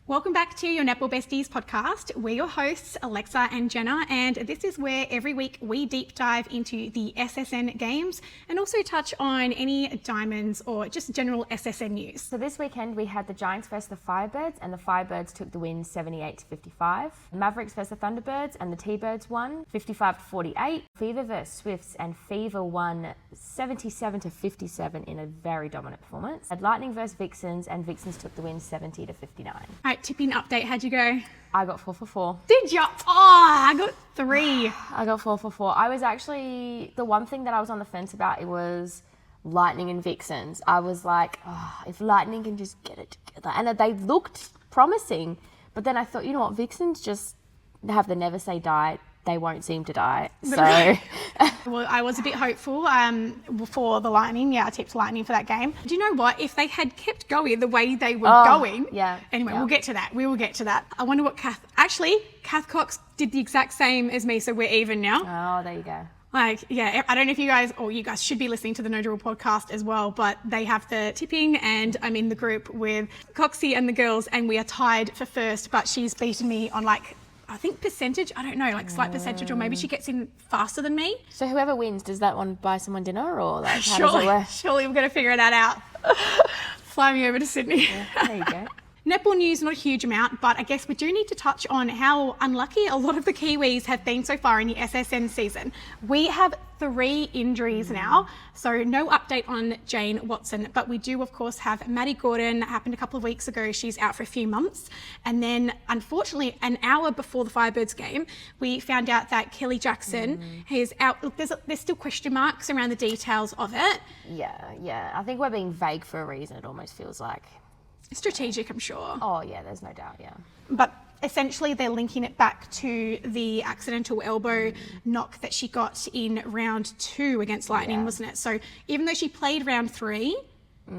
Welcome back to your Netball Besties podcast. We're your hosts, Alexa and Jenna, and this is where every week we deep dive into the SSN games and also touch on any diamonds or just general SSN news. So this weekend we had the Giants versus the Firebirds, and the Firebirds took the win 78-55. Mavericks versus the Thunderbirds, and the T-Birds won 55-48. Fever versus Swifts, and Fever won 77-57 in a very dominant performance. Had Lightning versus Vixens, and Vixens took the win 70-59. Tipping update, how'd you go? I got 4 for 4. Did you? Oh, I got 3. I got 4 for 4. I was actually, the one thing that I was on the fence about, it was Lightning and Vixens. I was like, if Lightning can just get it together. And they looked promising, but then I thought, you know what, Vixens just have the never say die. They won't seem to die. So, well, I was a bit hopeful for the Lightning. Yeah, I tipped Lightning for that game. Do you know what? If they had kept going the way they were going, Anyway, we'll get to that. We will get to that. I wonder what Kath Cox did the exact same as me, so we're even now. Oh, there you go. I don't know if you guys should be listening to the No Drill podcast as well, but they have the tipping and I'm in the group with Coxie and the girls and we are tied for first, but she's beaten me on I think percentage, I don't know, slight percentage, or maybe she gets in faster than me. So whoever wins, does that one buy someone dinner, or how does it work? Surely we're going to figure that out. Fly me over to Sydney. Yeah, there you go. Netball news, not a huge amount, but I guess we do need to touch on how unlucky a lot of the Kiwis have been so far in the SSN season. We have 3 injuries now, so no update on Jane Watson, but we do, of course, have Maddie Gordon. That happened a couple of weeks ago. She's out for a few months. And then, unfortunately, an hour before the Firebirds game, we found out that Kelly Jackson is out. Look, there's still question marks around the details of it. Yeah. I think we're being vague for a reason, it almost feels like. Strategic, I'm sure. Oh, yeah, there's no doubt, yeah. But essentially they're linking it back to the accidental elbow knock that she got in round 2 against Lightning, wasn't it? So even though she played round 3,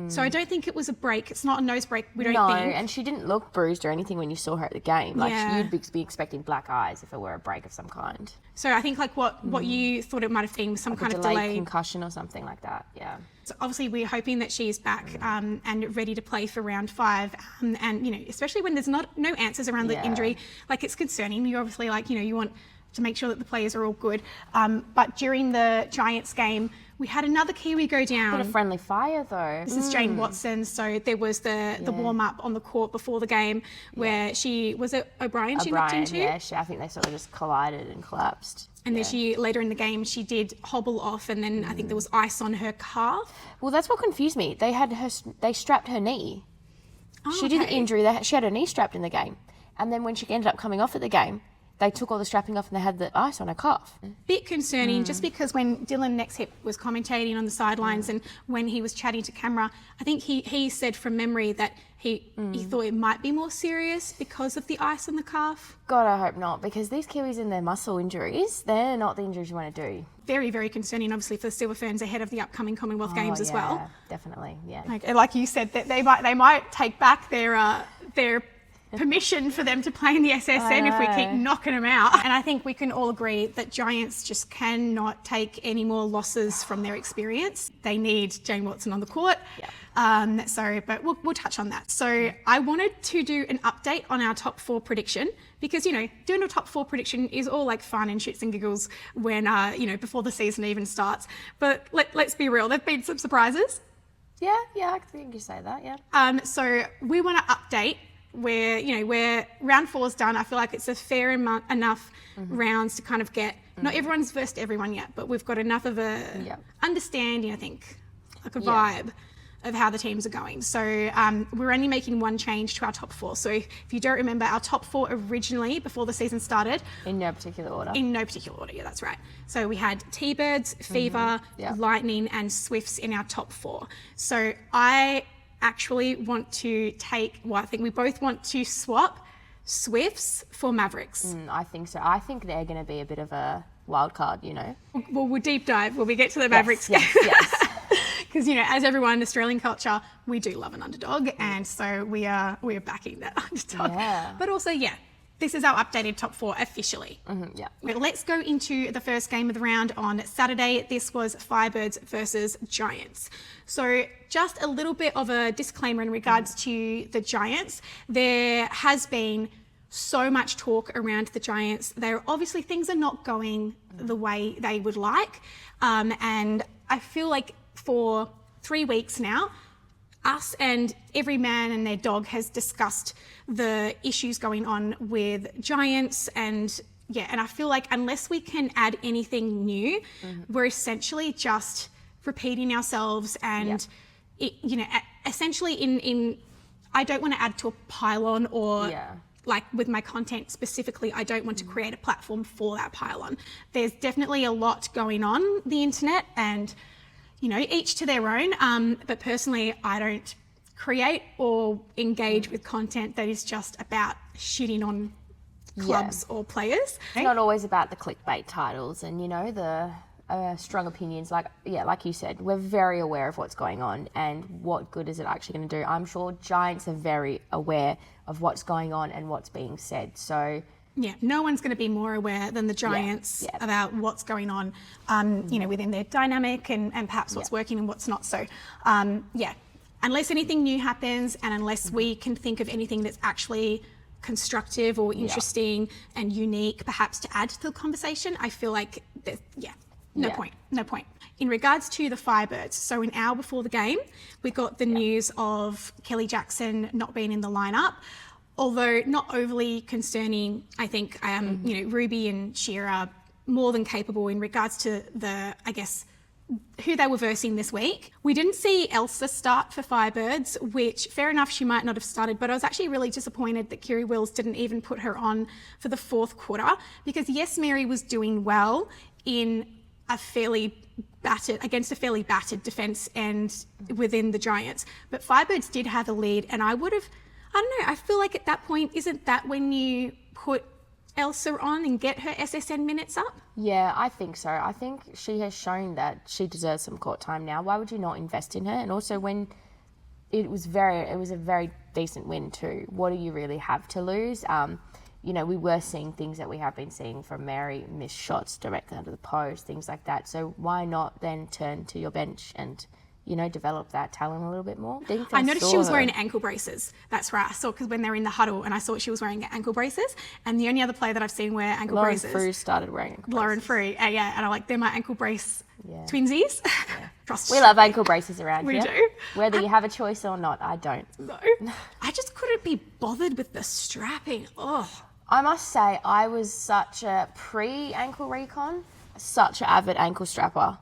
so I don't think it was a break. It's not a nose break, we don't think. No, and she didn't look bruised or anything when you saw her at the game. You'd be expecting black eyes if it were a break of some kind. So I think what you thought it might have been was some kind of delayed concussion or something like that, yeah. So obviously we're hoping that she's back and ready to play for round 5. And, especially when there's no answers around the injury, it's concerning. You obviously you want to make sure that the players are all good. But during the Giants game, we had another Kiwi go down. Bit of friendly fire though. This is Jane Watson. So there was the warm up on the court before the game where was it O'Brien she knocked into? Yeah, I think they sort of just collided and collapsed. And then later in the game, she did hobble off, and then I think there was ice on her calf. Well, that's what confused me. They strapped her knee. Oh, she did the injury. She had her knee strapped in the game, and then when she ended up coming off at the game, they took all the strapping off and they had the ice on her calf. Bit concerning, just because when Dylan Nexhip was commentating on the sidelines and when he was chatting to camera, I think he said from memory that he thought it might be more serious because of the ice on the calf. God, I hope not, because these Kiwis and their muscle injuries, they're not the injuries you want to do. Very, very concerning, obviously, for the Silver Ferns ahead of the upcoming Commonwealth Games as well. Definitely, yeah. Like you said, that they might take back their permission for them to play in the SSN if we keep knocking them out. And I think we can all agree that Giants just cannot take any more losses from their experience. They need Jane Watson on the court. But we'll touch on that. So I wanted to do an update on our top 4 prediction because, doing a top 4 prediction is all fun and shits and giggles when, before the season even starts. But let's be real, there've been some surprises. Yeah, I think you say that, yeah. So we want to update where round 4's done. I feel like it's a fair enough rounds to kind of get, not everyone's versed everyone yet, but we've got enough of a understanding, I think, a vibe of how the teams are going. So we're only making one change to our top 4. So if you don't remember, our top 4 originally, before the season started. In no particular order. Yeah, that's right. So we had T-Birds, Fever, Lightning and Swifts in our top 4. So I actually want to I think we both want to swap Swifts for Mavericks. I think so. I think they're going to be a bit of a wild card, Well, we'll deep dive when we get to the Mavericks. Yes. Because, as everyone in Australian culture, we do love an underdog. And so we are backing that underdog. Yeah. But also, this is our updated top 4 officially. Yeah. But let's go into the first game of the round on Saturday. This was Firebirds versus Giants. So just a little bit of a disclaimer in regards to the Giants. There has been so much talk around the Giants. Obviously things are not going the way they would like. And I feel like for 3 weeks now, us and every man and their dog has discussed the issues going on with Giants, and I feel like unless we can add anything new, we're essentially just repeating ourselves and essentially in I don't want to add to a pylon or like with my content specifically, I don't want to create a platform for that pylon. There's definitely a lot going on the internet, and each to their own. But personally, I don't create or engage with content that is just about shitting on clubs or players. It's not always about the clickbait titles and, the strong opinions. Like you said, we're very aware of what's going on and what good is it actually going to do. I'm sure Giants are very aware of what's going on and what's being said. So yeah, no one's going to be more aware than the Giants about what's going on, within their dynamic and perhaps what's working and what's not. So, unless anything new happens and unless we can think of anything that's actually constructive or interesting and unique, perhaps to add to the conversation, I feel like there's, no point. In regards to the Firebirds, so an hour before the game, we got the news of Kelly Jackson not being in the lineup. Although not overly concerning, I think, Ruby and Shearer are more than capable in regards to who they were versing this week. We didn't see Elsa start for Firebirds, which fair enough, she might not have started, but I was actually really disappointed that Kiri Wills didn't even put her on for the 4th quarter, because yes, Mary was doing well in against a fairly battered defence and within the Giants, but Firebirds did have a lead, and I don't know, I feel like at that point, isn't that when you put Elsa on and get her SSN minutes up? Yeah, I think so. I think she has shown that she deserves some court time now. Why would you not invest in her? And also when it was a very decent win too. What do you really have to lose? We were seeing things that we have been seeing from Mary, missed shots directly under the post, things like that. So why not then turn to your bench and develop that talent a little bit more? I noticed she was wearing ankle braces. That's right. I saw, because when they're in the huddle, and I saw she was wearing ankle braces. And the only other player that I've seen wear ankle braces, Lauren Frew started wearing ankle braces. Lauren Frew, and I'm like, they're my ankle brace twinsies. Yeah. Trust. We love ankle braces around here. We do. Whether you have a choice or not, I don't. No, I just couldn't be bothered with the strapping. Oh, I must say, I was such a pre-ankle recon, such an avid ankle strapper.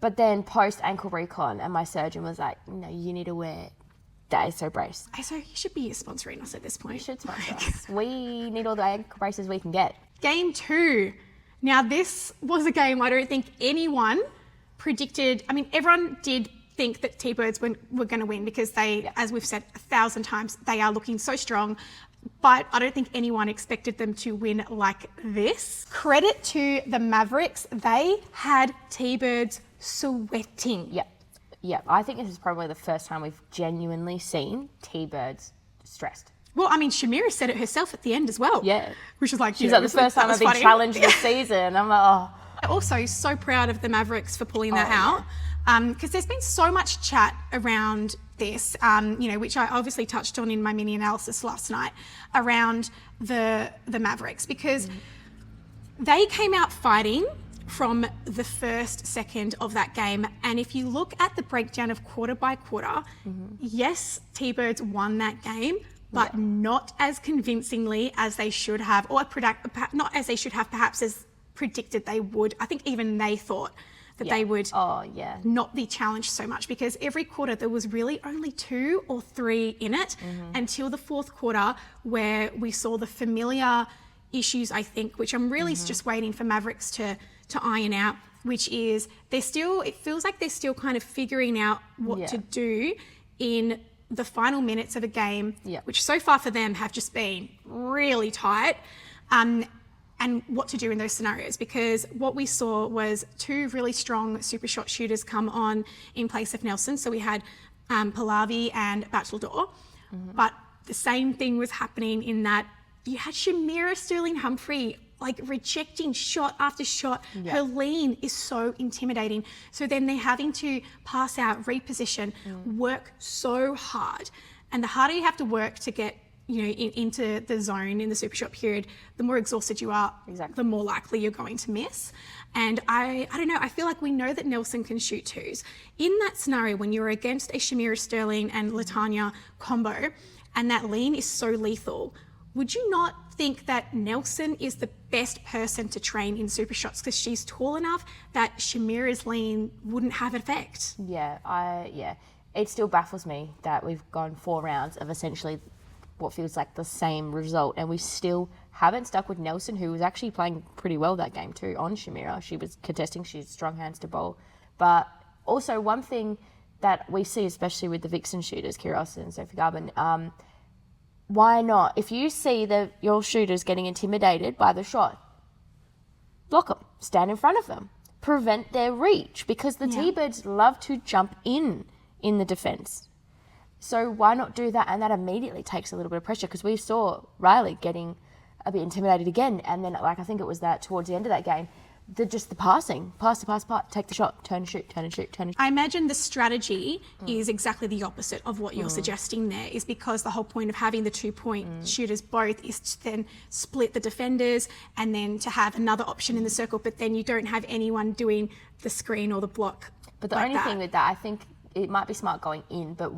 But then post-ankle recon, and my surgeon was like, no, you need to wear the ASO brace. ASO, you should be sponsoring us at this point. You should sponsor us. We need all the ankle braces we can get. Game 2. Now, this was a game I don't think anyone predicted. I mean, everyone did think that T-Birds were going to win because they, as we've said 1,000 times, they are looking so strong. But I don't think anyone expected them to win like this. Credit to the Mavericks. They had T-Birds sweating. Yeah. I think this is probably the first time we've genuinely seen T-Birds stressed. Well, I mean, Shamera said it herself at the end as well. Yeah. Which is like, she's like, the first time I've been challenged this season. I'm like, oh. Also, so proud of the Mavericks for pulling that out. Because there's been so much chat around this, which I obviously touched on in my mini analysis last night, around the Mavericks, because they came out fighting from the first second of that game. And if you look at the breakdown of quarter by quarter, yes, T-Birds won that game, but not as convincingly as they should have, or not as they should have, perhaps as predicted they would. I think even they thought that they would not be challenged so much, because every quarter there was really only 2 or 3 in it until the 4th quarter, where we saw the familiar issues, I think, which I'm really just waiting for Mavericks to iron out, which is it feels like they're still kind of figuring out what to do in the final minutes of a game, which so far for them have just been really tight. And what to do in those scenarios, because what we saw was 2 really strong super shot shooters come on in place of Nelson. So we had Pallavi and Battledore, but the same thing was happening in that you had Shamera Sterling-Humphrey like rejecting shot after shot. Her lean is so intimidating. So then they're having to pass out, reposition, work so hard. And the harder you have to work to get, you know, into the zone in the super shot period, the more exhausted you are, the more likely you're going to miss. And I don't know, I feel like we know that Nelson can shoot twos. In that scenario, when you're against a Shamera Sterling and Latanya combo, and that lean is so lethal, would you not think that Nelson is the best person to train in super shots because she's tall enough that Shamira's lean wouldn't have an effect? Yeah, it still baffles me that we've gone 4 rounds of essentially what feels like the same result, and we still haven't stuck with Nelson, who was actually playing pretty well that game too on Shamera. She was contesting, she had strong hands to bowl. But also one thing that we see, especially with the Vixen shooters, Kira Austin and Sophie Garbin, why not? If you see your shooters getting intimidated by the shot, block them, stand in front of them, prevent their reach, because the T-Birds love to jump in the defence. So why not do that? And that immediately takes a little bit of pressure, because we saw Riley getting a bit intimidated again. And then, like, I think it was that towards the end of that game, the passing, pass, take the shot, turn and shoot, turn and shoot, turn and shoot. I imagine the strategy is exactly the opposite of what you're suggesting there, is because the whole point of having the 2-point shooters both is to then split the defenders and then to have another option in the circle, but then you don't have anyone doing the screen or the block. But the only thing with that, I think it might be smart going in, but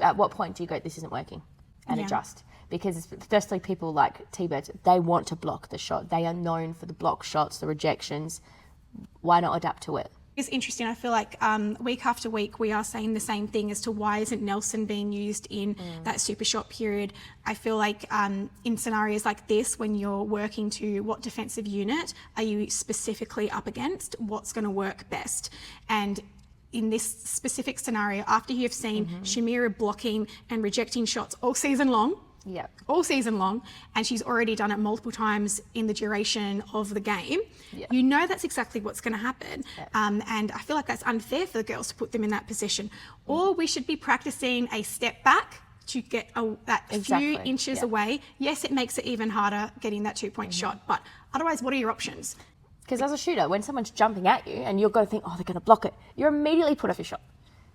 at what point do you go, this isn't working, and adjust? Because especially people like T-Birds, they want to block the shot. They are known for the block shots, the rejections. Why not adapt to it? It's interesting. I feel like week after week we are saying the same thing as to why isn't Nelson being used in that super shot period. I feel like in scenarios like this, when you're working to what defensive unit are you specifically up against, what's going to work best. And in this specific scenario, after you've seen Shamera blocking and rejecting shots all season long, and she's already done it multiple times in the duration of the game, you know that's exactly what's going to happen. And I feel like that's unfair for the girls to put them in that position. Or we should be practicing a step back to get that few inches away. Yes, it makes it even harder getting that 2-point shot, but otherwise, what are your options? Because as a shooter, when someone's jumping at you and you've got to think, oh, they're going to block it, you're immediately put off your shot.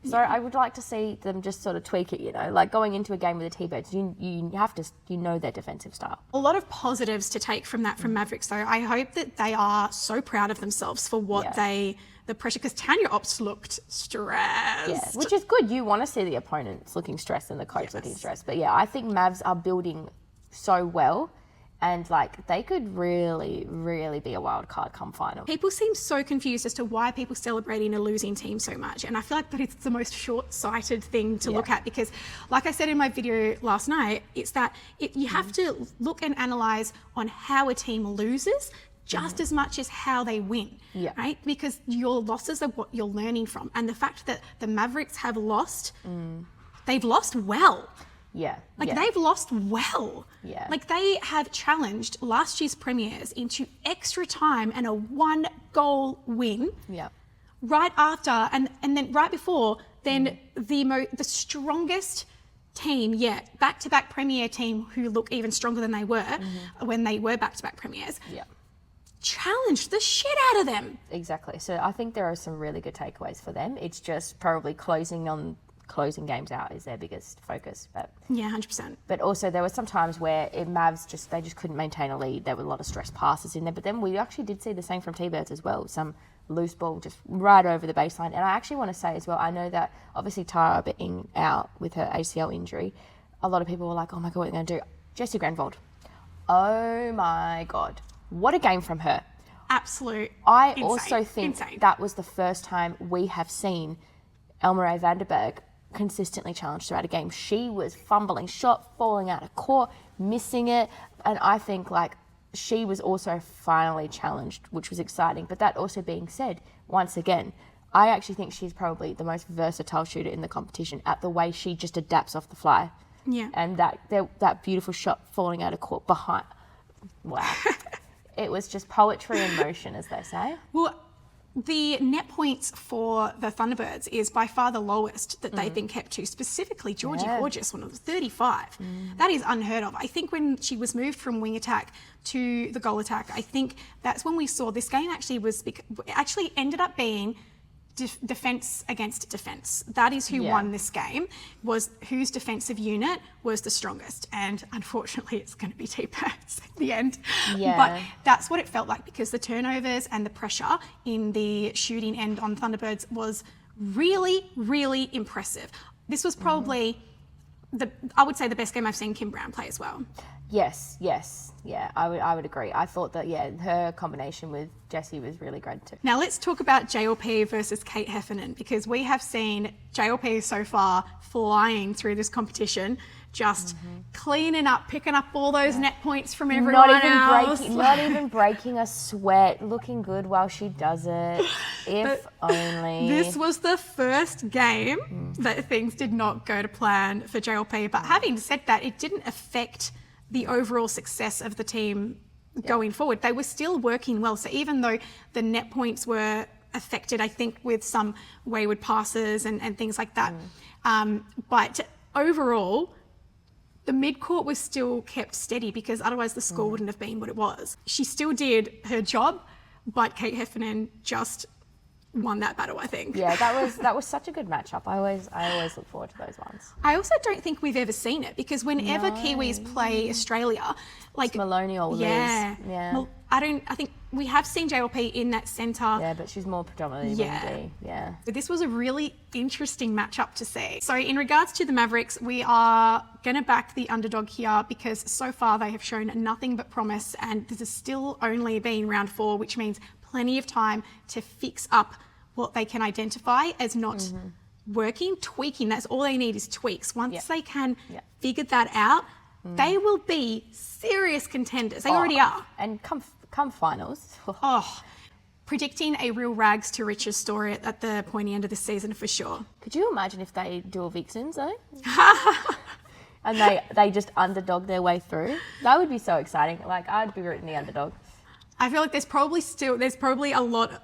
So I would like to see them just sort of tweak it, you know, like going into a game with the T-Birds, you have to, you know, their defensive style. A lot of positives to take from that from Mavericks, though. I hope that they are so proud of themselves for what the pressure, because Tanya Ops looked stressed. Yeah, which is good. You want to see the opponents looking stressed and the coach looking stressed. But yeah, I think Mavs are building so well. And like they could really, really be a wild card come final. People seem so confused as to why people celebrating a losing team so much. And I feel like that it's the most short-sighted thing to look at, because like I said in my video last night, it's that you have to look and analyse on how a team loses just as much as how they win, right? Because your losses are what you're learning from. And the fact that the Mavericks have lost, they've lost well. They've lost well. Like they have challenged last year's premiers into extra time and a 1-goal win. Right after, and then right before, then the strongest team yet, back-to-back premier team who look even stronger than they were when they were back-to-back premiers. Challenged the shit out of them. Exactly. So I think there are some really good takeaways for them. It's just probably closing games out is their biggest focus. But 100%. But also there were some times where Mavs they just couldn't maintain a lead. There were a lot of stress passes in there. But then we actually did see the same from T-Birds as well. Some loose ball just right over the baseline. And I actually want to say as well, I know that obviously Tara being out with her ACL injury, a lot of people were like, oh my God, what are they going to do? Jessie Granvold. Oh my God. What a game from her. Absolute. I also think that was the first time we have seen Elmarie Vanderberg consistently challenged throughout a game. She was fumbling shot, falling out of court, missing it. And I think like she was also finally challenged, which was exciting. But that also being said, once again, I actually think she's probably the most versatile shooter in the competition at the way she just adapts off the fly. And that beautiful shot falling out of court behind. Wow. It was just poetry in motion, as they say. Well, the net points for the Thunderbirds is by far the lowest that they've been kept to, specifically Georgie Horges, one of the 35. That is unheard of. I think when she was moved from wing attack to the goal attack, I think that's when we saw this game actually ended up being defense against defense. That is who won this game, was whose defensive unit was the strongest. And unfortunately, it's going to be T-Birds at the end. Yeah. But that's what it felt like, because the turnovers and the pressure in the shooting end on Thunderbirds was really, really impressive. This was probably I would say the best game I've seen Kim Brown play as well. Yes. Yeah, I would agree. I thought that, her combination with Jessie was really great too. Now let's talk about JLP versus Kate Heffernan, because we have seen JLP so far flying through this competition, just cleaning up, picking up all those net points from everyone else. Not even breaking a sweat, looking good while she does it. If only. This was the first game that things did not go to plan for JLP. But having said that, it didn't affect the overall success of the team going forward. They were still working well. So even though the net points were affected, I think, with some wayward passes and things like that. But overall, the mid-court was still kept steady, because otherwise the score wouldn't have been what it was. She still did her job, but Kate Heffernan just won that battle, I think. Yeah, that was such a good matchup. I always look forward to those ones. I also don't think we've ever seen it, because whenever Kiwis play Australia, like it's Maloney or Liz. Yeah. Well, I think we have seen JLP in that centre. Yeah, but she's more predominantly wing D. Yeah. But this was a really interesting matchup to see. So in regards to the Mavericks, we are going to back the underdog here, because so far they have shown nothing but promise, and this has still only been round 4, which means plenty of time to fix up what they can identify as not working, tweaking. That's all they need is tweaks. Once they can figure that out, they will be serious contenders. They already are. And come finals. Predicting a real rags to riches story at the pointy end of the season for sure. Could you imagine if they do a Vixens though? And they just underdog their way through? That would be so exciting. Like, I'd be rooting the underdog. I feel like there's probably a lot of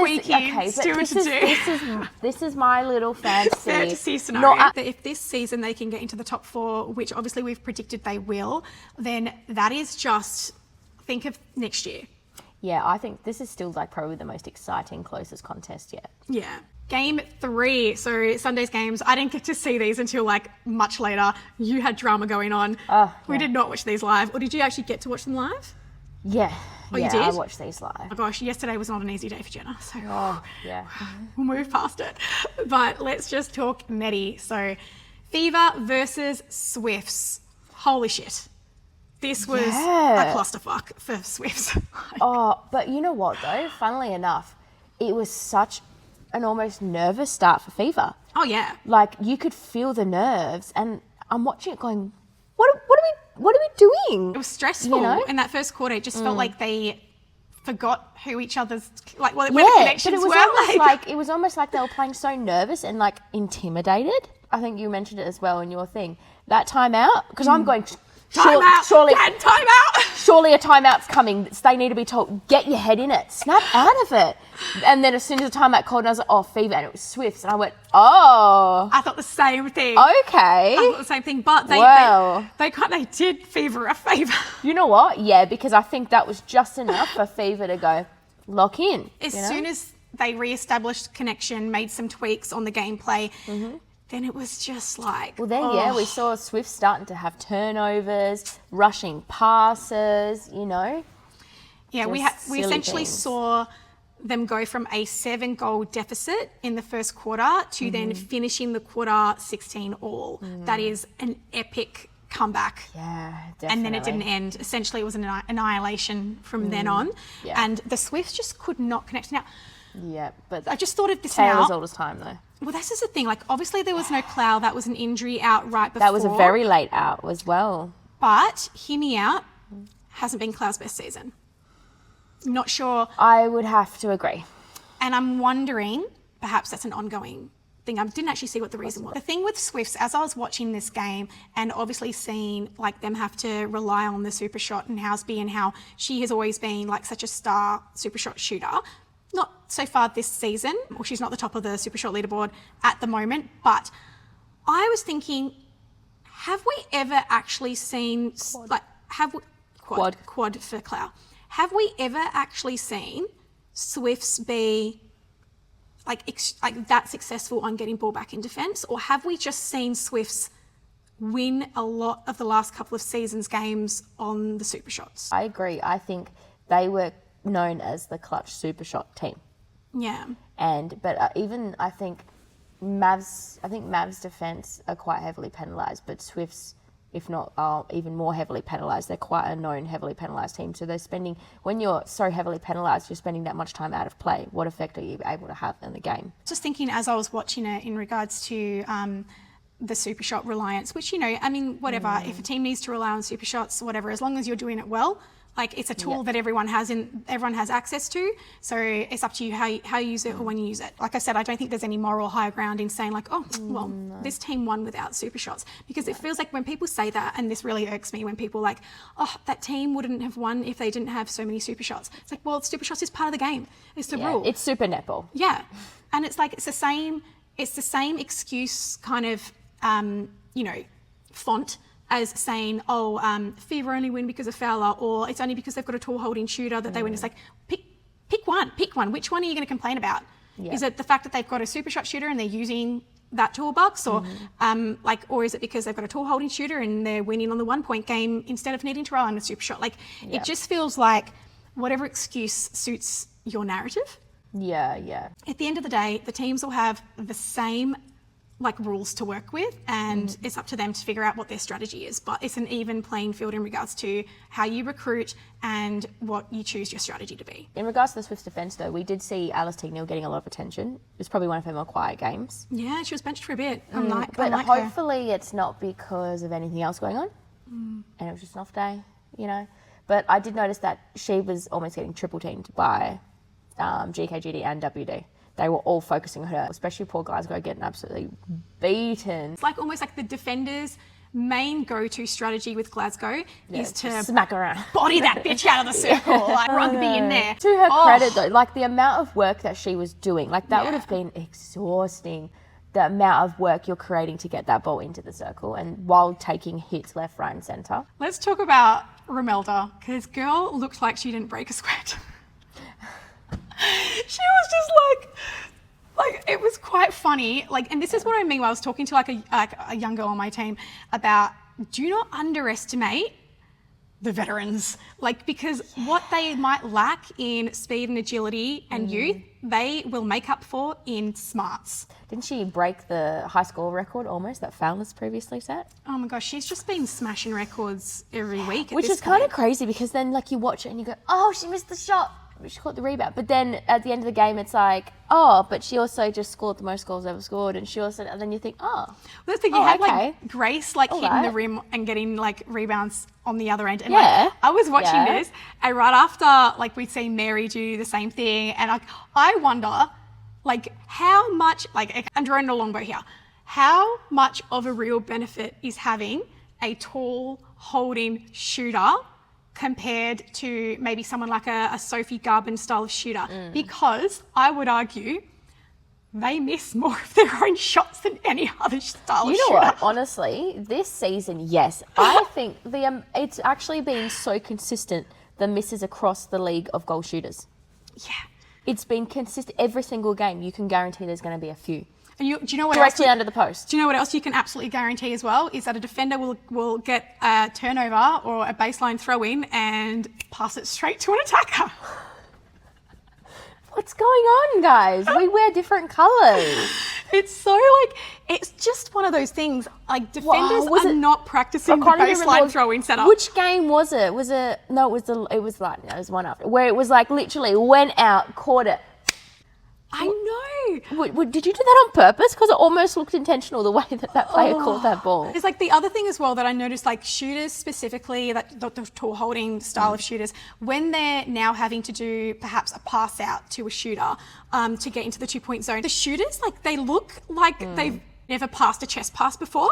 tweaking still to do. This is my little fantasy scenario. If this season they can get into the top 4, which obviously we've predicted they will, then that is just, think of next year. Yeah, I think this is still like probably the most exciting, closest contest yet. Yeah. Game 3, so Sunday's games, I didn't get to see these until like much later. You had drama going on. We did not watch these live. Or did you actually get to watch them live? Yeah. Oh, you did? I watched these live. Oh gosh, yesterday was not an easy day for Jenna, so yeah. We'll move past it. But let's just talk Netty. So Fever versus Swifts. Holy shit. This was a clusterfuck for Swifts. But you know what though? Funnily enough, it was such an almost nervous start for Fever. Oh yeah. Like, you could feel the nerves, and I'm watching it going, what are we doing? It was stressful. You know? In that first quarter, it just felt like they forgot who each other's, like, where the connections but were. It was almost like they were playing so nervous and like intimidated. I think you mentioned it as well in your thing. That timeout, because I'm going, time out. Surely a timeout's coming. They need to be told, get your head in it, snap out of it. And then as soon as the timeout called, I was like, oh, Fever, and it was Swifts, and I went, oh. I thought the same thing. Okay. I thought the same thing, but they did Fever a favour. You know what? Yeah, because I think that was just enough for Fever to go lock in. As soon as they re-established connection, made some tweaks on the gameplay, then it was just like... Well, then, we saw Swift starting to have turnovers, rushing passes, you know. Yeah, we essentially saw them go from a 7-goal deficit in the first quarter to then finishing the quarter 16 all. That is an epic comeback. Yeah, definitely. And then it didn't end. Essentially, it was an annihilation from then on. Yeah. And the Swifts just could not connect. Now, but I just thought of this now. Taylor's oldest time, though. Well, that's just the thing. Like, obviously, there was no Clow. That was an injury out right before. That was a very late out as well. But hear me out. Hasn't been Clow's best season. Not sure. I would have to agree. And I'm wondering, perhaps that's an ongoing thing. I didn't actually see what the reason was. The thing with Swifts, as I was watching this game and obviously seeing like them have to rely on the super shot and Houseby and how she has always been like such a star super shot shooter, not so far this season, or she's not the top of the super short leaderboard at the moment, but I was thinking, have we ever actually seen, quad for Clow. Have we ever actually seen Swifts be like that successful on getting ball back in defence, or have we just seen Swifts win a lot of the last couple of seasons games on the super shots? I agree. I think they were known as the clutch super shot team. Yeah. But even I think Mavs defence are quite heavily penalised, but Swifts, if not, are even more heavily penalised. They're quite a known heavily penalised team. So they're spending, when you're so heavily penalised, you're spending that much time out of play. What effect are you able to have in the game? Just thinking as I was watching it in regards to the super shot reliance, which, you know, I mean, whatever, if a team needs to rely on super shots, whatever, as long as you're doing it well, like it's a tool that everyone has access to. So it's up to you how you use it or when you use it. Like I said, I don't think there's any moral higher ground in saying like, this team won without super shots, because it feels like when people say that, and this really irks me when people like, oh, that team wouldn't have won if they didn't have so many super shots. It's like, well, super shots is part of the game. It's the rule. It's super netball. Yeah, and it's like it's the same excuse kind of font as saying, Fever only win because of Fowler, or it's only because they've got a tall holding shooter that they win. It's like, pick one. Which one are you going to complain about? Yeah. Is it the fact that they've got a super shot shooter and they're using that toolbox, or or is it because they've got a tall holding shooter and they're winning on the 1 point game instead of needing to rely on a super shot? Like, it just feels like whatever excuse suits your narrative. Yeah. At the end of the day, the teams will have the same rules to work with, and it's up to them to figure out what their strategy is. But it's an even playing field in regards to how you recruit and what you choose your strategy to be. In regards to the Swifts defence, though, we did see Alice Tignell getting a lot of attention. It was probably one of her more quiet games. Yeah, she was benched for a bit. But hopefully it's not because of anything else going on, and it was just an off day, you know. But I did notice that she was almost getting triple teamed by GKGD and WD. They were all focusing on her, especially poor Glasgow getting absolutely beaten. It's almost like the defenders' main go-to strategy with Glasgow is to smack around, body that bitch out of the circle, rugby in there. To her credit though, the amount of work that she was doing, that would have been exhausting. The amount of work you're creating to get that ball into the circle, and while taking hits left, right and centre. Let's talk about Romelda, because girl looked like she didn't break a sweat. She was just like it was quite funny. And this is what I mean when I was talking to a young girl on my team about, do not underestimate the veterans. Because what they might lack in speed and agility and youth, they will make up for in smarts. Didn't she break the high score record almost that Fowler's previously set? Oh my gosh, she's just been smashing records every week. Which is kind of crazy, because then you watch it and you go, oh, she missed the shot. She caught the rebound, but then at the end of the game, it's like, oh, but she also just scored the most goals ever scored, and then you think, oh, well, that's the thing. You had Grace hitting the rim and getting rebounds on the other end, and I was watching this, and right after we'd seen Mary do the same thing, and I wonder how much I'm drawing a longbow here, how much of a real benefit is having a tall holding shooter compared to maybe someone like a Sophie Garben style of shooter, because I would argue they miss more of their own shots than any other style of shooter. You know what? Honestly, this season, yes, I think it's actually been so consistent, the misses across the league of goal shooters. Yeah. It's been consistent every single game. You can guarantee there's going to be a few. And do you know what directly under the post? Do you know what else you can absolutely guarantee as well? Is that a defender will get a turnover or a baseline throw in and pass it straight to an attacker. What's going on, guys? We wear different colours. It's so it's just one of those things. Defenders are not practicing the baseline throw-in setup. Which game was it? No, it was one after, where it was literally went out, caught it. I know. Did you do that on purpose? Because it almost looked intentional, the way that player caught that ball. It's the other thing as well that I noticed, shooters specifically, the tall holding style of shooters, when they're now having to do perhaps a pass out to a shooter to get into the 2 point zone, the shooters, they look like they've never passed a chest pass before.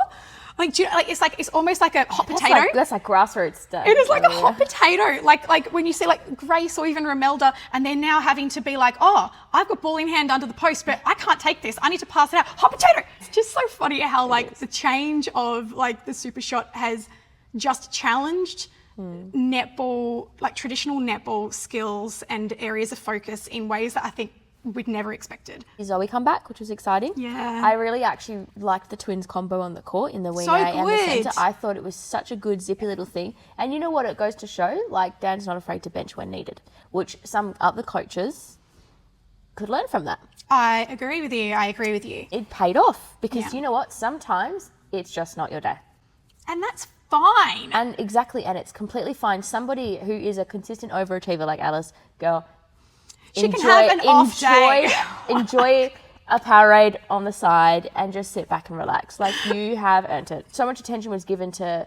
Like, do you know, like it's almost like a hot potato. That's like grassroots stuff. It is like a hot potato. Like when you see like Grace or even Romelda, and they're now having to be like, oh, I've got ball in hand under the post, but I can't take this. I need to pass it out. Hot potato. It's just so funny how like the change of like the super shot has just challenged netball, like traditional netball skills and areas of focus in ways that I think we'd never expected. Zoe come back, which was exciting. Yeah. I really actually liked the twins combo on the court in the wing So A and the good. centre. I thought it was such a good zippy little thing. And you know what it goes to show? Like, Dan's not afraid to bench when needed, which some other coaches could learn from that. I agree with you. It paid off because Yeah. you know what? Sometimes it's just not your day. And that's fine. And exactly, and it's completely fine. Somebody who is a consistent overachiever like Alice, girl, She can have an off day. enjoy a Powerade on the side and just sit back and relax. Like, you have earned it. So much attention was given to,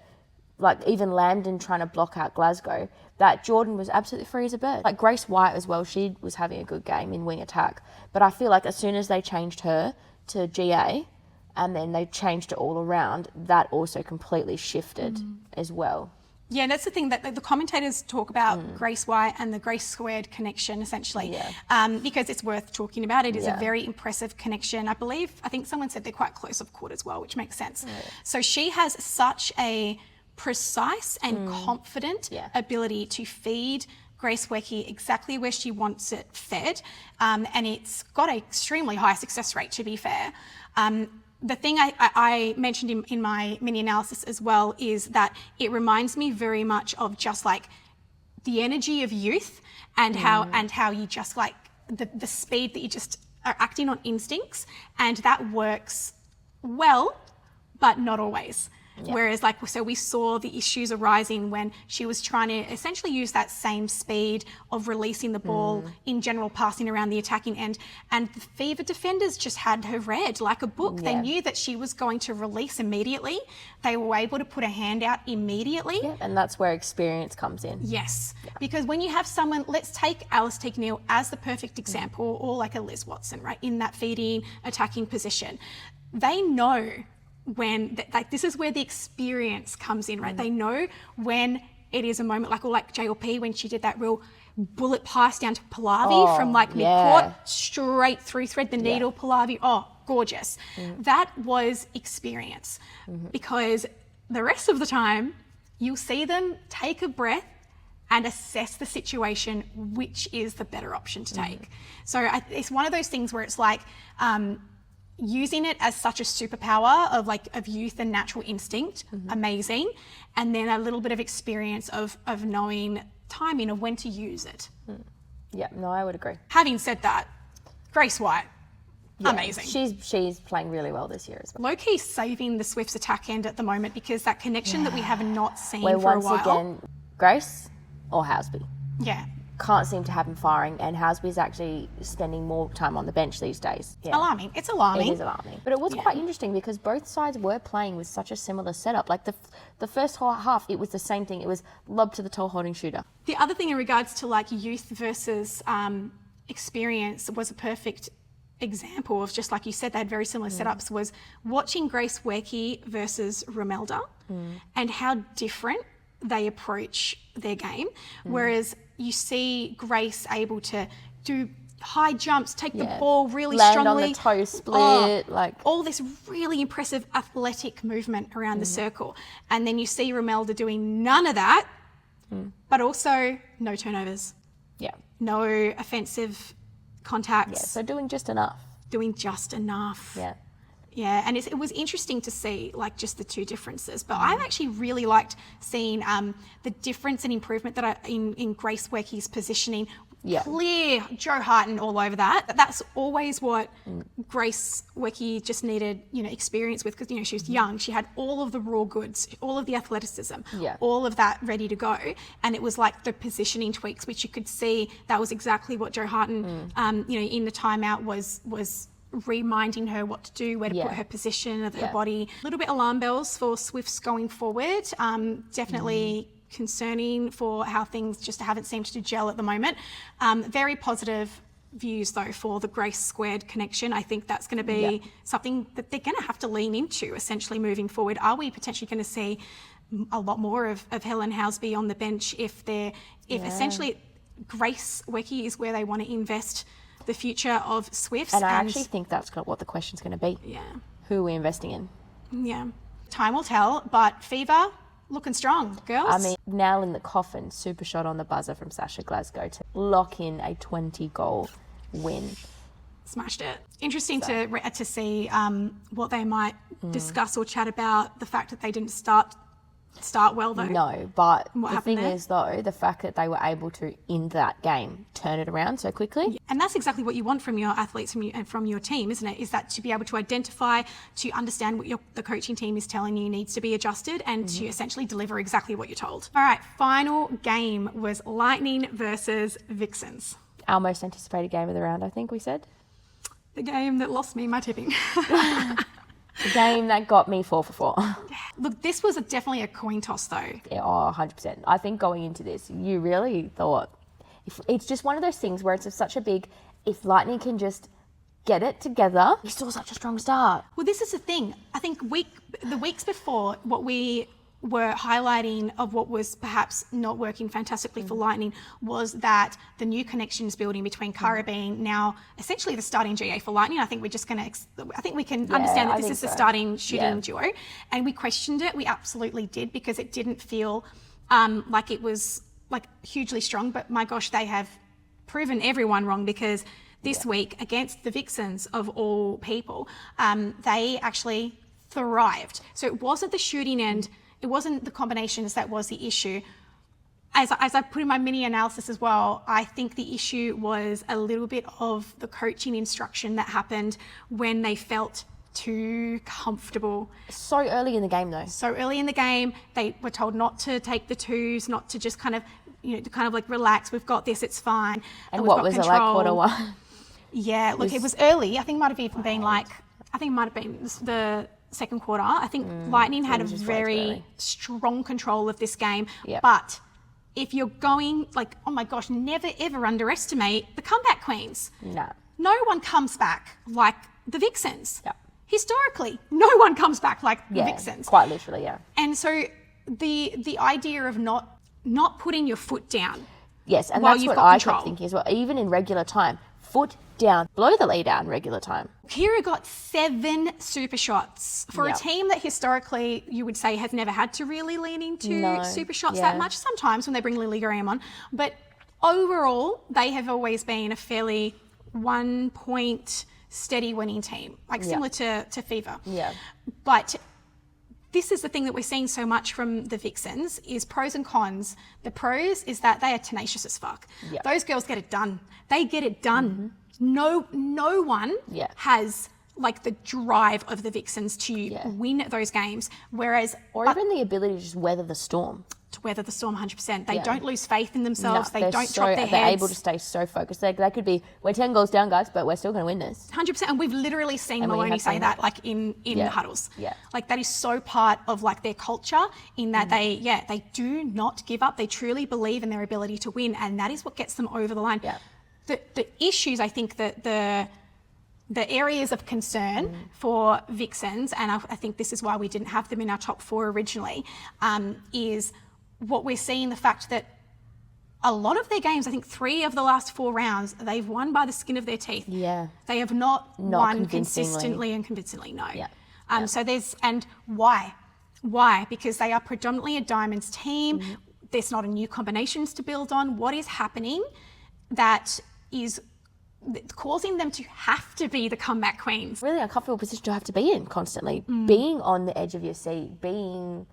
like, even Lambden trying to block out Glasgow, that Jordan was absolutely free as a bird. Like, Grace White as well, she was having a good game in wing attack. But I feel like as soon as they changed her to GA, and then they changed it all around, that also completely shifted as well. Yeah, and that's the thing that the commentators talk about Grace White and the Grace Squared connection, essentially, because it's worth talking about. It is a very impressive connection. I think someone said they're quite close off court as well, which makes sense. So she has such a precise and confident ability to feed Grace Wecky exactly where she wants it fed, and it's got an extremely high success rate, to be fair. The thing I mentioned in my mini analysis as well is that it reminds me very much of just like the energy of youth and how you just like the speed that you just are acting on instincts, and that works well, but not always. Yeah. Whereas so we saw the issues arising when she was trying to essentially use that same speed of releasing the ball in general, passing around the attacking end. And the Fever defenders just had her read like a book. Yeah. They knew that she was going to release immediately. They were able to put a hand out immediately. Yeah, and that's where experience comes in. Yes, because when you have someone, let's take Alice Teague-Neal as the perfect example, or like a Liz Watson, right, in that feeding, attacking position. They know when, like, this is where the experience comes in, right? They know when it is a moment, like JLP when she did that real bullet pass down to Pallavi from mid-court straight through thread the needle. Pallavi, gorgeous. That was experience, because the rest of the time you'll see them take a breath and assess the situation, which is the better option to take. So it's one of those things where it's like, using it as such a superpower of youth and natural instinct, amazing, and then a little bit of experience of knowing timing of when to use it. Yeah, no, I would agree. Having said that, Grace White, amazing. She's playing really well this year as well. Low-key saving the Swifts attack end at the moment, because that connection that we have not seen Where for a while. once again, Grace or Housby. Yeah. Can't seem to have him firing, and Housby's actually spending more time on the bench these days. Yeah. Alarming. It's alarming. It is alarming. But it was quite interesting because both sides were playing with such a similar setup. Like the first half, it was the same thing. It was lob to the tall holding shooter. The other thing in regards to like youth versus experience was a perfect example of, just like you said, they had very similar setups, was watching Grace Wecky versus Romelda and how different they approach their game. Whereas you see Grace able to do high jumps, take the ball really Land strongly. on the toe split. All this really impressive athletic movement around the circle. And then you see Romelda doing none of that, but also no turnovers. Yeah. No offensive contacts. Yeah, so doing just enough. Doing just enough. Yeah. Yeah, and it was interesting to see like just the two differences. But I've actually really liked seeing the difference and improvement that in Grace Wecky's positioning. Clear Joe Harton all over that. That's always what Grace Wecky just needed, experience with, because she was young. She had all of the raw goods, all of the athleticism, all of that ready to go. And it was like the positioning tweaks, which you could see that was exactly what Joe Harton, in the timeout was reminding her what to do, where to put her position of her body. A little bit alarm bells for Swifts going forward. Definitely concerning for how things just haven't seemed to gel at the moment. Very positive views though for the Grace Squared connection. I think that's going to be something that they're going to have to lean into essentially moving forward. Are we potentially going to see a lot more of Helen Housby on the bench if essentially Grace Weki is where they want to invest the future of Swifts? And I actually think that's what the question's going to be. Yeah. Who are we investing in? Yeah. Time will tell, but Fever looking strong, girls. I mean, nail in the coffin, super shot on the buzzer from Sasha Glasgow to lock in a 20-goal win. Smashed it. Interesting to see what they might discuss or chat about, the fact that they didn't start well though. No, but the thing there? is though, the fact that they were able to, in that game, turn it around so quickly. Yeah. And that's exactly what you want from your athletes and from your team, isn't it? Is that to be able to identify, to understand what the coaching team is telling you needs to be adjusted and to essentially deliver exactly what you're told. All right, final game was Lightning versus Vixens. Our most anticipated game of the round, I think we said. The game that lost me my tipping. The game that got me 4 for 4. Look, this was definitely a coin toss though. Yeah, 100%. I think going into this, you really thought, it's just one of those things where it's such a big, if Lightning can just get it together, we saw such a strong start. Well, this is the thing. I think the weeks before, what we were highlighting of what was perhaps not working fantastically for Lightning was that the new connections building between Cara being now essentially the starting GA for Lightning. I think we're just going to, I think we can understand that this is the starting shooting duo. And we questioned it. We absolutely did, because it didn't feel like it was like hugely strong. But my gosh, they have proven everyone wrong, because this week against the Vixens of all people, they actually thrived. So it wasn't the shooting end. It wasn't the combinations that was the issue. As I put in my mini analysis as well, I think the issue was a little bit of the coaching instruction that happened when they felt too comfortable. So early in the game though. So early in the game, they were told not to take the twos, not to just kind of, to kind of like relax, we've got this, it's fine. And what was control. It like quarter one? Yeah, look, it was early. I think it might have even been the second quarter. I think Lightning had a very strong control of this game. Yep. But if you're going, like, oh my gosh, never ever underestimate the comeback queens. No one comes back like the Vixens. Yep. Historically, no one comes back like the Vixens. Quite literally, yeah. And so the idea of not putting your foot down. Yes, and that's what I kept thinking as well. Even in regular time, foot down, blow the lead out in regular time. Kira got 7 super shots for a team that historically you would say has never had to really lean into super shots that much. Sometimes when they bring Lily Graham on, but overall they have always been a fairly 1-point steady winning team, like similar to Fever. Yeah. But this is the thing that we're seeing so much from the Vixens is pros and cons. The pros is that they are tenacious as fuck. Yep. Those girls get it done. They get it done. No one has like the drive of the Vixens to win those games. Whereas, even the ability to just weather the storm. To weather the storm 100%. They don't lose faith in themselves. They don't drop their heads. They're able to stay so focused. They could be, we're 10 goals down, guys, but we're still going to win this. 100%. And we've literally seen Maloney say that like in huddles. Yeah. Like that is so part of like their culture in that they do not give up. They truly believe in their ability to win. And that is what gets them over the line. Yeah. The issues, I think that the areas of concern for Vixens, and I think this is why we didn't have them in our top 4 originally, is what we're seeing, the fact that a lot of their games, I think 3 of the last 4 rounds, they've won by the skin of their teeth. Yeah. They have not won consistently and convincingly, no. Yeah. So and why? Why? Because they are predominantly a diamonds team. There's not a new combinations to build on. What is happening that is causing them to have to be the comeback queens? Really uncomfortable position to have to be in constantly. Being on the edge of your seat, being,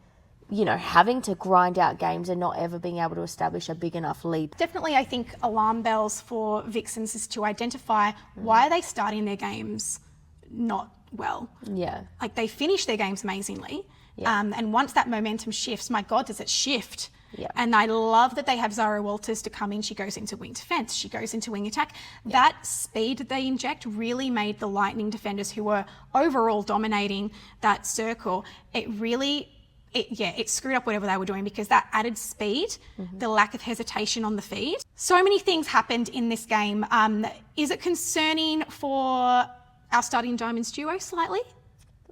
having to grind out games and not ever being able to establish a big enough lead. Definitely, I think alarm bells for Vixens is to identify why are they starting their games not well. Yeah. Like they finish their games amazingly. Yeah. And once that momentum shifts, my God, does it shift? Yeah. And I love that they have Zara Walters to come in. She goes into wing defence. She goes into wing attack. Yeah. That speed that they inject really made the Lightning defenders, who were overall dominating that circle, it really it screwed up whatever they were doing, because that added speed, the lack of hesitation on the feed. So many things happened in this game. Is it concerning for our starting Diamonds duo slightly?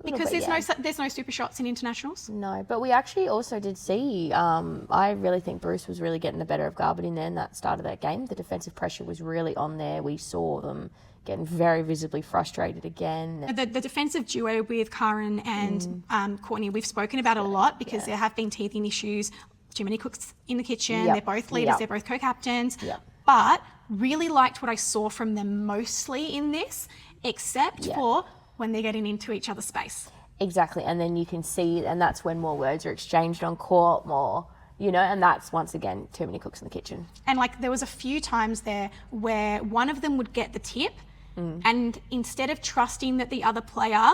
Because there's no super shots in internationals? No, but we actually also did see, I really think Bruce was really getting the better of Garbutt in there in that start of that game. The defensive pressure was really on there. We saw them getting very visibly frustrated again. The defensive duo with Karen and Courtney, we've spoken about a lot, because there have been teething issues, too many cooks in the kitchen. They're both leaders, they're both co-captains. But really liked what I saw from them mostly in this, except for when they're getting into each other's space. Exactly, and then you can see, and that's when more words are exchanged on court, more, you know, and that's, once again, too many cooks in the kitchen. And like, there was a few times there where one of them would get the tip, and instead of trusting that the other player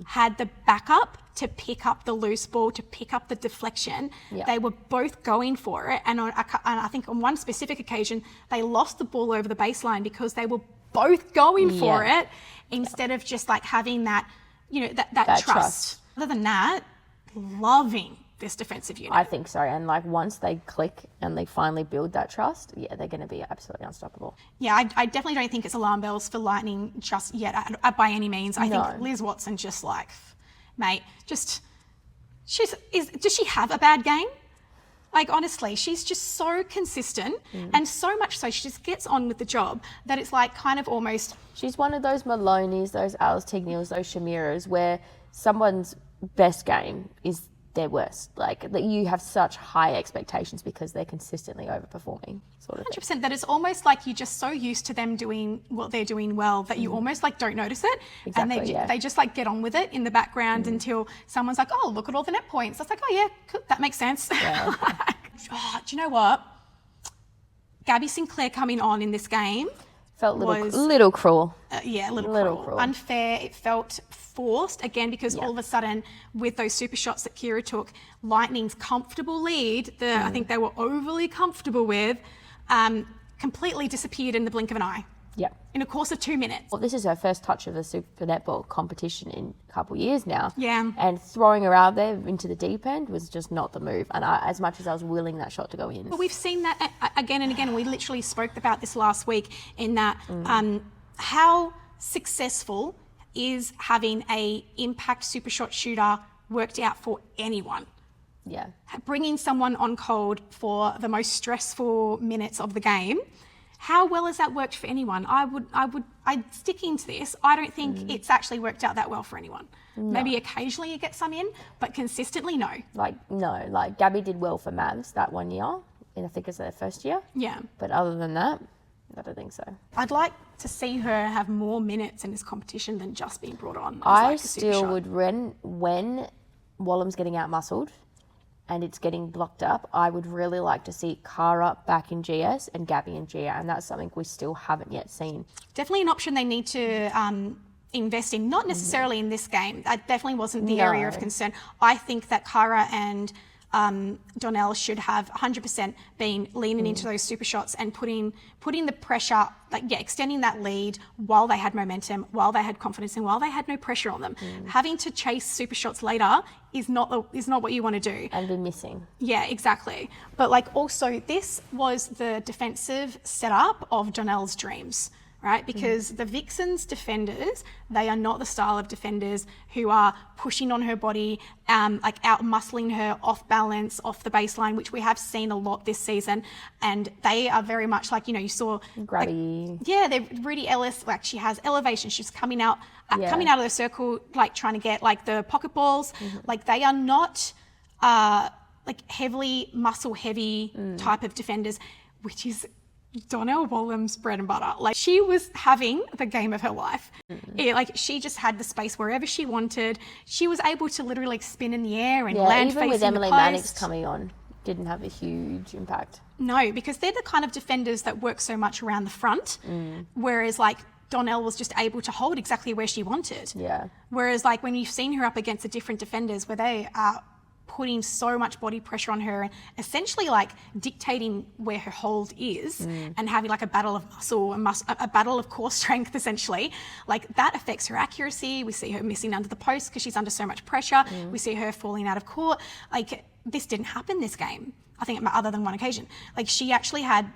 had the backup to pick up the loose ball, to pick up the deflection, they were both going for it. And I think on one specific occasion, they lost the ball over the baseline because they were both going for it, instead of just like having that, you know, that trust. Other than that, loving this defensive unit. I think so. And like, once they click and they finally build that trust, they're going to be absolutely unstoppable. Yeah, I definitely don't think it's alarm bells for Lightning just yet by any means. I think Liz Watson just like, mate, does she have a bad game? Like, honestly, she's just so consistent, and so much so she just gets on with the job that it's like kind of almost... She's one of those Maloneys, those Alice Tigneals, those Shameras, where someone's best game is their worst. Like, that you have such high expectations because they're consistently overperforming, sort of 100%, that it's almost like you're just so used to them doing what they're doing well that you almost like don't notice it. Exactly, and they just like get on with it in the background until someone's like, oh, look at all the net points. That's like, oh yeah, cool, that makes sense. Yeah. Do you know what? Gabby Sinclair coming on in this game felt little cruel. A little cruel. Unfair. It felt forced, again, because all of a sudden, with those super shots that Kira took, Lightning's comfortable lead, I think they were overly comfortable with, completely disappeared in the blink of an eye. Yeah. In a course of 2 minutes. Well, this is her first touch of a Super Netball competition in a couple of years now. Yeah. And throwing her out there into the deep end was just not the move. And as much as I was willing that shot to go in. But we've seen that again and again. We literally spoke about this last week in that how successful is having a impact super shot shooter worked out for anyone. Yeah. Bringing someone on cold for the most stressful minutes of the game. How well has that worked for anyone? I'd sticking to this. I don't think it's actually worked out that well for anyone. No. Maybe occasionally you get some in, but consistently, no. Like Gabby did well for Mavs that 1 year, and I think it's their first year. Yeah. But other than that, I don't think so. I'd like to see her have more minutes in this competition than just being brought on. I still would, when Wallam's getting out-muscled and it's getting blocked up, I would really like to see Kara back in GS and Gabby in GA, and that's something we still haven't yet seen. Definitely an option they need to invest in, not necessarily in this game. That definitely wasn't the area of concern. I think that Kara and Donnell should have 100% been leaning into those super shots and putting the pressure, extending that lead while they had momentum, while they had confidence, and while they had no pressure on them. Having to chase super shots later is not what you want to do. And be missing. Yeah, exactly. But also, this was the defensive setup of Donnell's dreams. Right? Because the Vixens defenders, they are not the style of defenders who are pushing on her body, out muscling her off balance, off the baseline, which we have seen a lot this season. And they are very much you saw grabby. They're Rudy Ellis, she has elevation. She's coming out of the circle, trying to get the pocket balls. They are not heavily muscle heavy type of defenders, which is Donnell Wallam's bread and butter. She was having the game of her life. She just had the space wherever she wanted. She was able to literally spin in the air and land facing the post. Even with Emily Mannix coming on, didn't have a huge impact. No, because they're the kind of defenders that work so much around the front, whereas Donnell was just able to hold exactly where she wanted. Yeah. Whereas when you've seen her up against the different defenders where they are putting so much body pressure on her and essentially like dictating where her hold is and having like a battle of muscle, a battle of core strength essentially, like that affects her accuracy. We see her missing under the post because she's under so much pressure. We see her falling out of court. Like this didn't happen this game, I think, other than one occasion. Like she actually had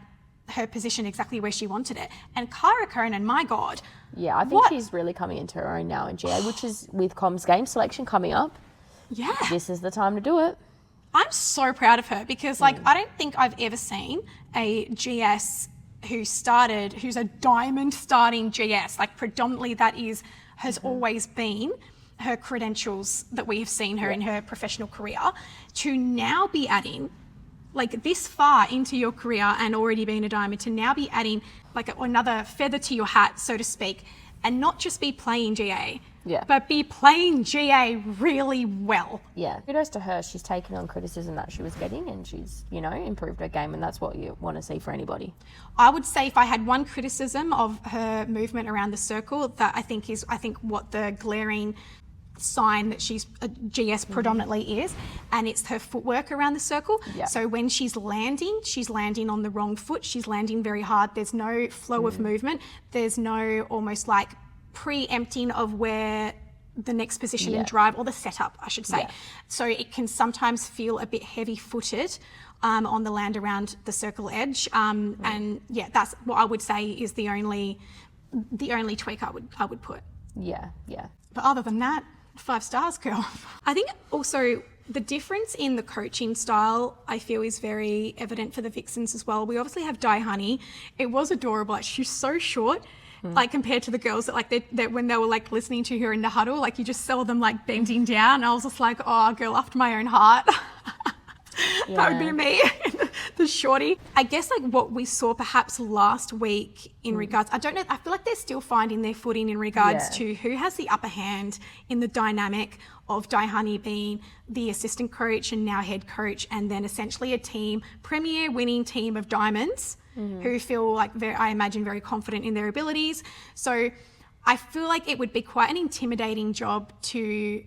her position exactly where she wanted it. And Kyra Cronin, my God. Yeah, I think she's really coming into her own now in GA, which is with Com's game selection coming up. Yeah. This is the time to do it. I'm so proud of her because like I don't think I've ever seen a GS who's a diamond starting GS. Like predominantly that has always been her credentials that we have seen her in her professional career, to now be adding like this far into your career and already being a diamond, to now be adding like another feather to your hat, so to speak, and not just be playing GA, but be playing GA really well. Yeah, kudos to her. She's taken on criticism that she was getting and she's, improved her game, and that's what you want to see for anybody. I would say if I had one criticism of her movement around the circle, that I think what the glaring sign that she's a GS predominantly is, and it's her footwork around the circle. So when she's landing on the wrong foot. She's landing very hard. There's no flow of movement. There's no almost like preempting of where the next position and drive, or the setup, I should say. So it can sometimes feel a bit heavy-footed on the land around the circle edge. And that's what I would say is the only tweak I would put. Yeah. But other than that, 5 stars, girl. I think also the difference in the coaching style, I feel, is very evident for the Vixens as well. We obviously have Di Honey. It was adorable. Like, she's so short, like compared to the girls that that when they were like listening to her in the huddle, like you just saw them like bending down. I was just like, oh, girl after my own heart. That would be me, the shorty. I guess like what we saw perhaps last week in regards, I don't know, I feel like they're still finding their footing in regards to who has the upper hand in the dynamic of Di Honey being the assistant coach and now head coach, and then essentially a premier winning team of diamonds who feel like I imagine very confident in their abilities. So I feel like it would be quite an intimidating job to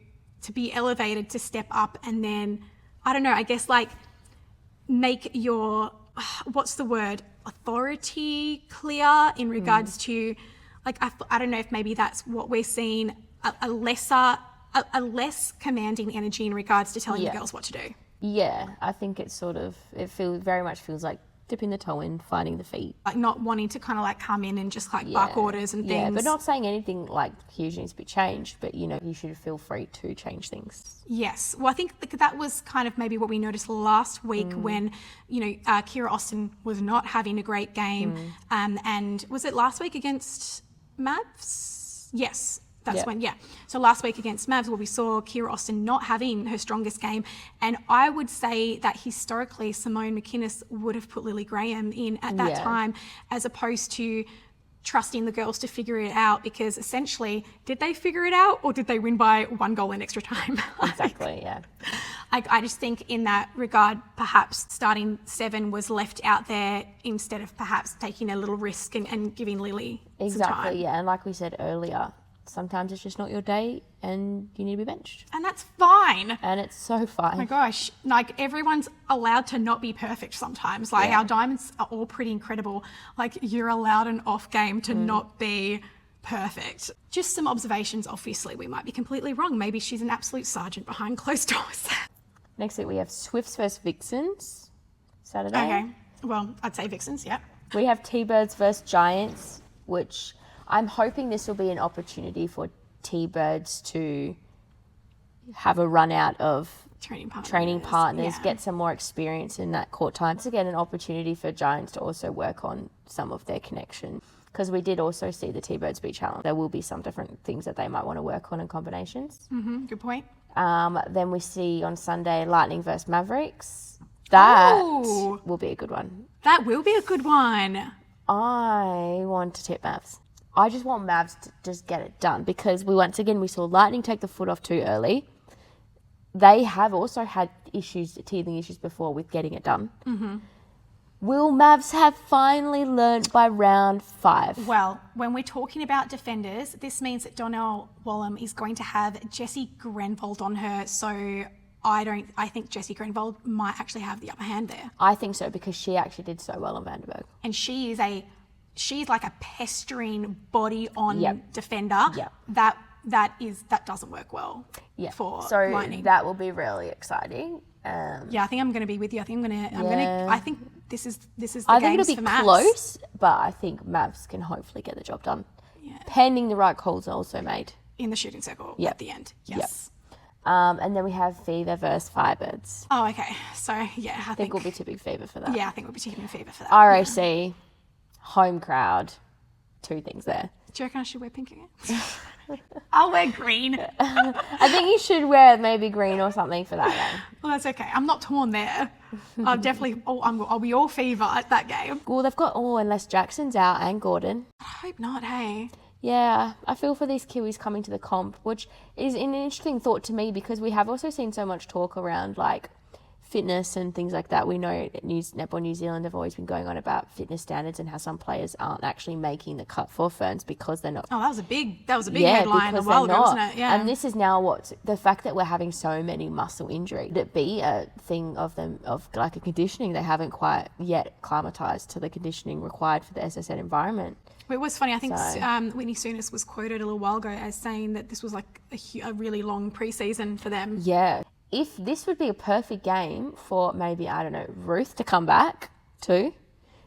be elevated, to step up, and then I don't know, I guess like make your, what's the word, authority clear in regards to, like, I don't know if maybe that's what we're seeing, a less commanding energy in regards to telling the girls what to do. Yeah, I think it's very much feels like dipping the toe in, finding the feet. Like not wanting to kind of like come in and just like bark orders and things. Yeah, but not saying anything like huge needs to be changed, but you should feel free to change things. Yes. Well, I think that was kind of maybe what we noticed last week when, Kira Austin was not having a great game. And was it last week against Mavs? Yes. That's when, So last week against Mavs, where we saw Kira Austin not having her strongest game. And I would say that historically, Simone McInnes would have put Lily Graham in at that time, as opposed to trusting the girls to figure it out, because essentially, did they figure it out or did they win by 1 goal in extra time? Exactly, yeah. I just think in that regard, perhaps starting 7 was left out there instead of perhaps taking a little risk and giving Lily some time. Yeah. And like we said earlier, sometimes it's just not your day and you need to be benched. And that's fine. And it's so fine. Oh my gosh. Like everyone's allowed to not be perfect sometimes. Like our diamonds are all pretty incredible. Like you're allowed an off game to not be perfect. Just some observations. Obviously, we might be completely wrong. Maybe she's an absolute sergeant behind closed doors. Next week we have Swifts versus Vixens, Saturday. Okay. Well, I'd say Vixens, yeah. We have T-Birds versus Giants, which I'm hoping this will be an opportunity for T-Birds to have a run out of training partners, get some more experience in that court time. It's again an opportunity for Giants to also work on some of their connection, because we did also see the T-Birds be challenged. There will be some different things that they might want to work on in combinations. Good point. Then we see on Sunday Lightning versus Mavericks. That will be a good one. That will be a good one. I want to tip Mavs. I just want Mavs to just get it done, because we saw Lightning take the foot off too early. They have also had teething issues before with getting it done. Will Mavs have finally learnt by round 5? Well, when we're talking about defenders, this means that Donnell Wallam is going to have Jessie Grenvold on her. So I think Jessie Greenwald might actually have the upper hand there. I think so, because she actually did so well on Vandenberg. And she's like a pestering body on defender. Yep. That doesn't work well for Lightning. That will be really exciting. I think I'm going to be with you. I think I think this is the I think games it'll be for Mavs. close, but I think Mavs can hopefully get the job done. Yeah. Pending the right calls are also made. In the shooting circle at the end. Yes. And then we have Fever versus Firebirds. Oh, okay. So, yeah, I think we'll be tipping Fever for that. Yeah, I think we'll be tipping Fever for that. RAC, home crowd, two things there. Do you reckon I should wear pink again? I'll wear green. I think you should wear maybe green or something for that game. Well, that's okay. I'm not torn there. I'll definitely. I'll be all Fever at that game. Well, they've got unless Jackson's out and Gordon. I hope not. Hey. Yeah, I feel for these Kiwis coming to the comp, which is an interesting thought to me, because we have also seen so much talk around like fitness and things like that. We know Netball New Zealand have always been going on about fitness standards and how some players aren't actually making the cut for Ferns because they're not. Oh, that was a big headline a while ago, wasn't it? Yeah. And this is now the fact that we're having so many muscle injury. Would it be a thing of like a conditioning? They haven't quite yet acclimatized to the conditioning required for the SSN environment. It was funny. I think Whitney Souness was quoted a little while ago as saying that this was like a really long preseason for them. Yeah. If this would be a perfect game for maybe, I don't know, Ruth to come back too,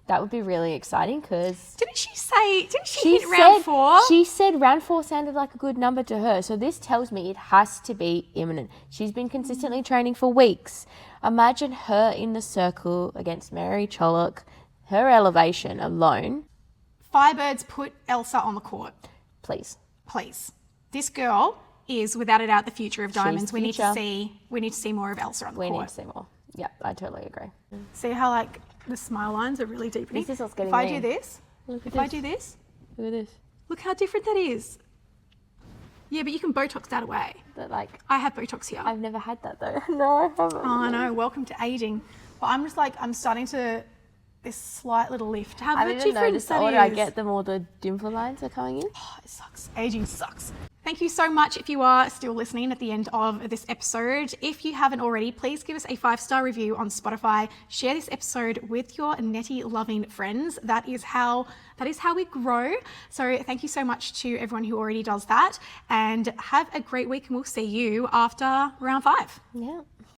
that would be really exciting because... Didn't she hit round 4? She said round 4 sounded like a good number to her. So this tells me it has to be imminent. She's been consistently training for weeks. Imagine her in the circle against Mary Chollock, her elevation alone. Firebirds, put Elsa on the court. Please. This girl is without a doubt the future of Diamonds. We need to see more of Elsa on the court. We need to see more. Yeah, I totally agree. See how like the smile lines are really deepening? This is what's getting If I do this, look at this, look how different that is. Yeah, but you can Botox that away. But like, I have Botox here. I've never had that though. No, I haven't. Oh, I know. Welcome to aging. But I'm just like, I'm starting to this slight little lift. How I didn't notice the order I get them, all the dimple lines are coming in. Oh, it sucks. Aging sucks. Thank you so much if you are still listening at the end of this episode. If you haven't already, please give us a 5-star review on Spotify. Share this episode with your netty loving friends. That is how we grow. So thank you so much to everyone who already does that, and have a great week, and we'll see you after round 5. Yeah.